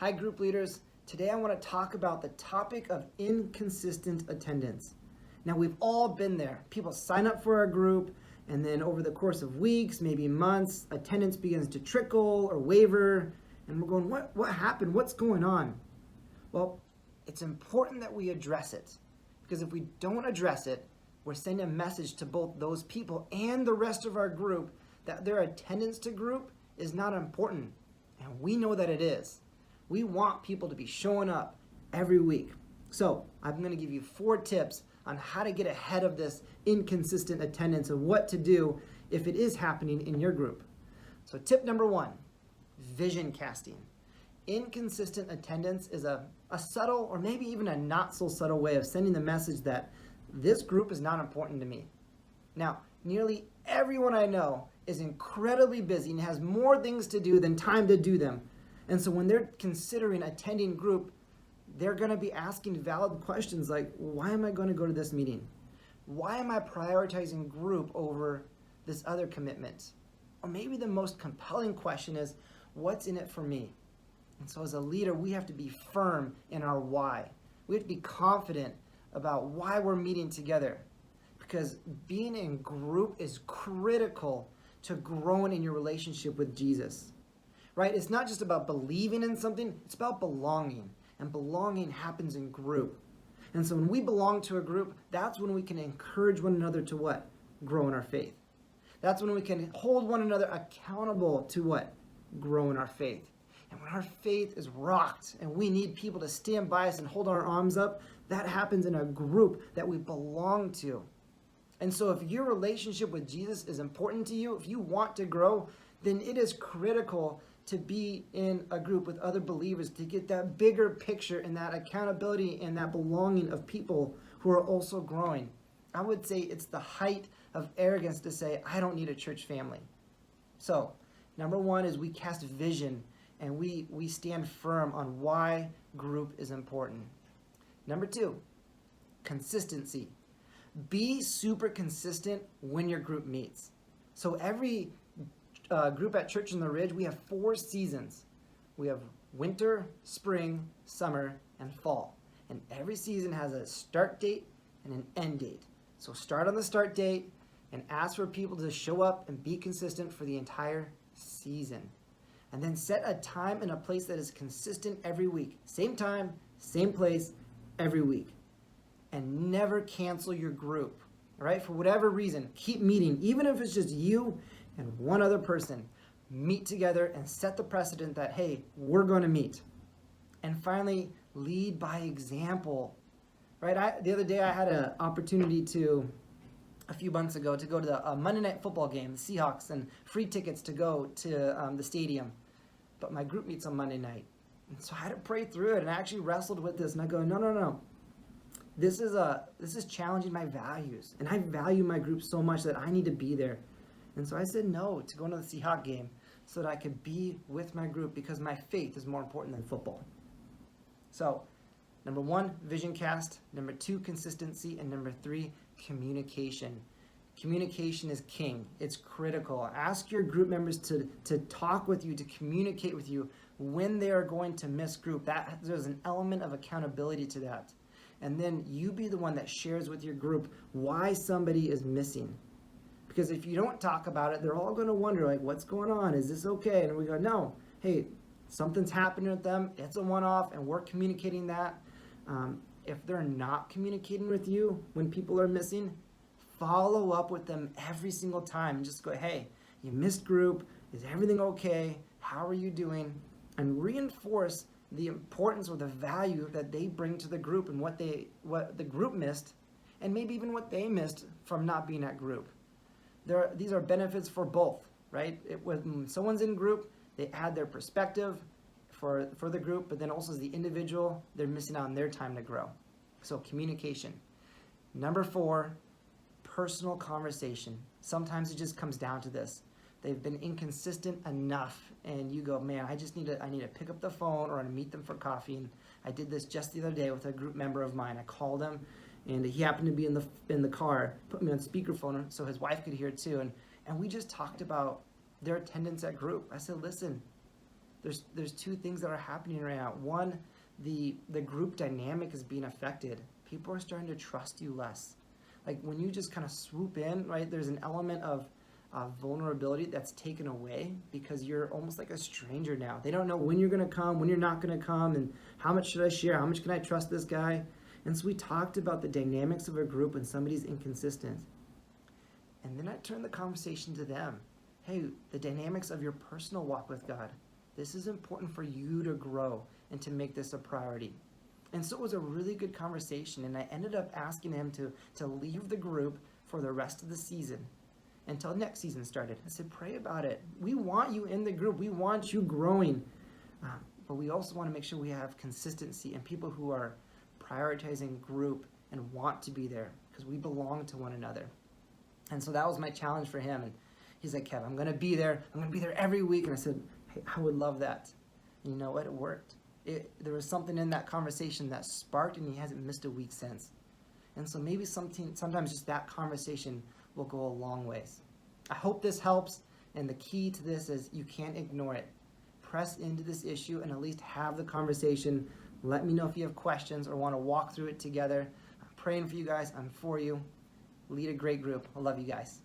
Hi, group leaders. Today I want to talk about the topic of inconsistent attendance. Now, we've all been there. People sign up for our group, and then over the course of weeks, maybe months, attendance begins to trickle or waver, and we're going, what happened? What's going on? Well, it's important that we address it, because if we don't address it, we're sending a message to both those people and the rest of our group that their attendance to group is not important, and we know that it is. We want people to be showing up every week. So I'm going to give you 4 tips on how to get ahead of this inconsistent attendance and what to do if it is happening in your group. So tip number 1, vision casting. Inconsistent attendance is a subtle or maybe even a not so subtle way of sending the message that this group is not important to me. Now, nearly everyone I know is incredibly busy and has more things to do than time to do them. And so when they're considering attending group, they're going to be asking valid questions like, why am I going to go to this meeting? Why am I prioritizing group over this other commitment? Or maybe the most compelling question is, what's in it for me? And so as a leader, we have to be firm in our why. We have to be confident about why we're meeting together. Because being in group is critical to growing in your relationship with Jesus. Right? It's not just about believing in something, it's about belonging. And belonging happens in group. And so when we belong to a group, that's when we can encourage one another to what? Grow in our faith. That's when we can hold one another accountable to what? Grow in our faith. And when our faith is rocked and we need people to stand by us and hold our arms up, that happens in a group that we belong to. And so if your relationship with Jesus is important to you, if you want to grow, then it is critical to be in a group with other believers to get that bigger picture and that accountability and that belonging of people who are also growing. I would say it's the height of arrogance to say, I don't need a church family. So, number 1 is we cast vision and we stand firm on why group is important. Number 2, consistency. Be super consistent when your group meets. So every group at Church on the Ridge, we have 4 seasons. We have winter, spring, summer, and fall. And every season has a start date and an end date. So start on the start date and ask for people to show up and be consistent for the entire season. And then set a time and a place that is consistent every week. Same time, same place, every week. And never cancel your group, right? For whatever reason, keep meeting. Even if it's just you and one other person, meet together and set the precedent that, hey, we're going to meet. And finally, lead by example, right? The other day I had an opportunity a few months ago, to go to the Monday Night Football game, the Seahawks, and free tickets to go to the stadium. But my group meets on Monday night. And so I had to pray through it, and I actually wrestled with this, and I go, no. This is challenging my values, and I value my group so much that I need to be there. And so I said no to going to the Seahawks game so that I could be with my group because my faith is more important than football. So, number 1, vision cast. Number 2, consistency. And number 3, communication. Communication is king. It's critical. Ask your group members to talk with you, to communicate with you when they are going to miss group. There's an element of accountability to that. And then you be the one that shares with your group why somebody is missing. Because if you don't talk about it, they're all going to wonder, like, what's going on? Is this okay? And we go, no, hey, something's happening with them. It's a one-off, and we're communicating that. If they're not communicating with you when people are missing, follow up with them every single time and just go, hey, you missed group. Is everything okay? How are you doing? And reinforce the importance or the value that they bring to the group and what the group missed, and maybe even what they missed from not being at group. These are benefits for both, right? When someone's in group, they add their perspective for the group, but then also as the individual, they're missing out on their time to grow. So communication. Number 4, personal conversation. Sometimes it just comes down to this. They've been inconsistent enough, and you go, man, I need to pick up the phone or to meet them for coffee. And I did this just the other day with a group member of mine. I called him, and he happened to be in the car, put me on speakerphone so his wife could hear too. And we just talked about their attendance at group. I said, listen, there's two things that are happening right now. One, the group dynamic is being affected. People are starting to trust you less. Like when you just kind of swoop in, right? There's an element of vulnerability that's taken away because you're almost like a stranger now. They don't know when you're going to come, when you're not going to come, and how much should I share? How much can I trust this guy? And so we talked about the dynamics of a group when somebody's inconsistent. And then I turned the conversation to them. Hey, the dynamics of your personal walk with God. This is important for you to grow and to make this a priority. And so it was a really good conversation, and I ended up asking him to leave the group for the rest of the season until next season started. I said, pray about it. We want you in the group. We want you growing. But we also want to make sure we have consistency and people who are prioritizing group and want to be there because we belong to one another. And so that was my challenge for him. And he's like, Kev, I'm going to be there. I'm going to be there every week. And I said, hey, I would love that. And you know what? It worked. There was something in that conversation that sparked, and he hasn't missed a week since. And so maybe sometimes just that conversation will go a long ways. I hope this helps, and the key to this is you can't ignore it. Press into this issue and at least have the conversation. Let me know if you have questions or want to walk through it together. I'm praying for you guys. I'm for you. Lead a great group. I love you guys.